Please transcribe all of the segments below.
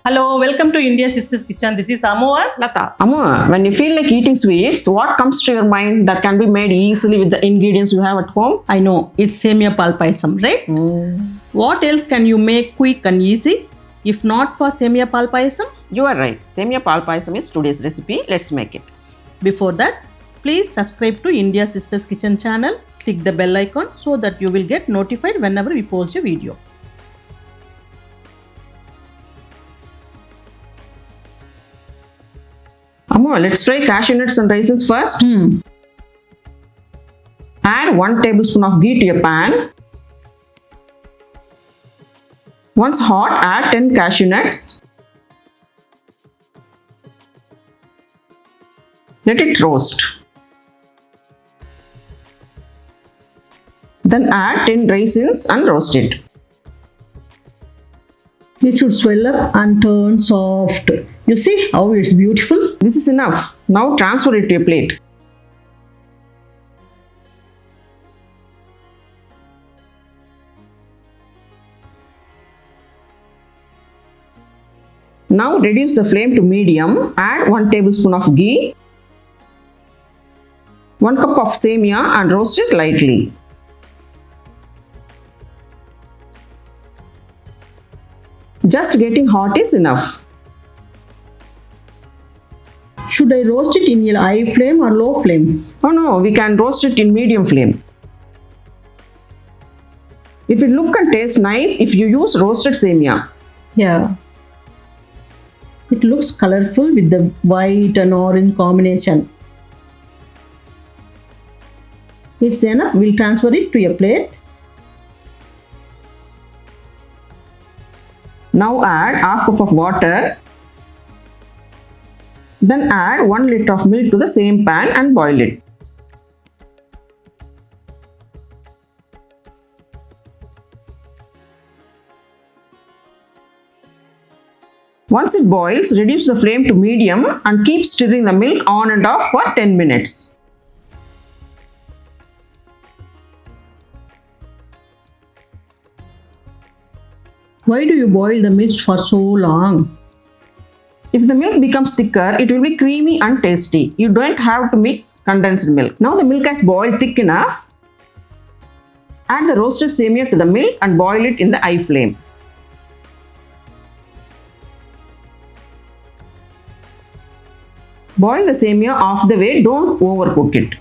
Hello, welcome to India Sister's Kitchen. This is Amu and Lata. Amma, when you feel like eating sweets, what comes to your mind that can be made easily with the ingredients you have at home? I know, it's Semiya Payasam, right? What else can you make quick and easy if not for Semiya Payasam? You are right. Semiya Payasam is today's recipe. Let's make it. Before that, please subscribe to India Sister's Kitchen channel. Click the bell icon so that you will get notified whenever we post a video. Amma, let's try cashew nuts and raisins first. Add 1 tablespoon of ghee to a pan. Once hot, add 10 cashew nuts. Let it roast. Then add 10 raisins and roast it. It should swell up and turn soft. You see how it's beautiful? This is enough. Now transfer it to a plate. Now reduce the flame to medium. Add 1 tablespoon of ghee, 1 cup of semiya and roast it lightly. Just getting hot is enough. Should I roast it in a high flame or low flame? Oh no, we can roast it in medium flame. It will look and taste nice if you use roasted semiya. Yeah. It looks colorful with the white and orange combination. It's enough. We'll transfer it to a plate. Now add half cup of water. Then add 1 liter of milk to the same pan and boil it. Once it boils, reduce the flame to medium and keep stirring the milk on and off for 10 minutes. Why do you boil the milk for so long? If the milk becomes thicker, it will be creamy and tasty. You don't have to mix condensed milk. Now the milk has boiled thick enough. Add the roasted semiya to the milk and boil it in the high flame. Boil the semiya half the way, don't overcook it.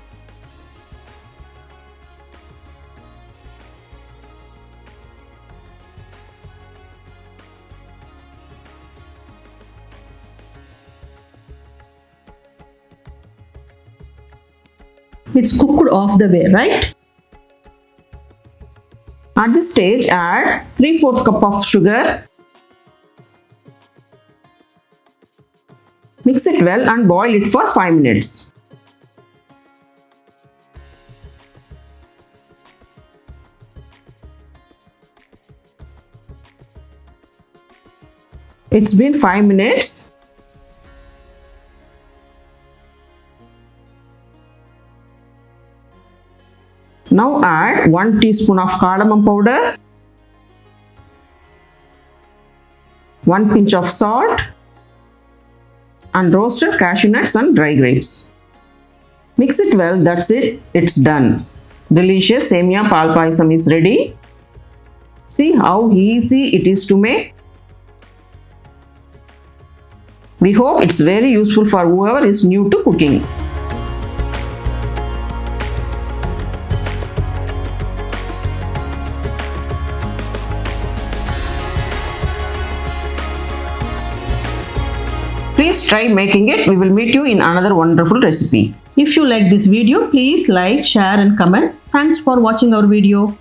It's cooked off the way, right? At this stage, add 3/4 cup of sugar. Mix it well and boil it for 5 minutes. It's been 5 minutes. Now add 1 teaspoon of cardamom powder, 1 pinch of salt and roasted cashew nuts and dry grapes. Mix it well, that's it, it's done. Delicious Semiya Payasam is ready. See how easy it is to make. We hope it's very useful for whoever is new to cooking. Please try making it. We will meet you in another wonderful recipe. If you like this video, please like, share and comment. Thanks for watching our video.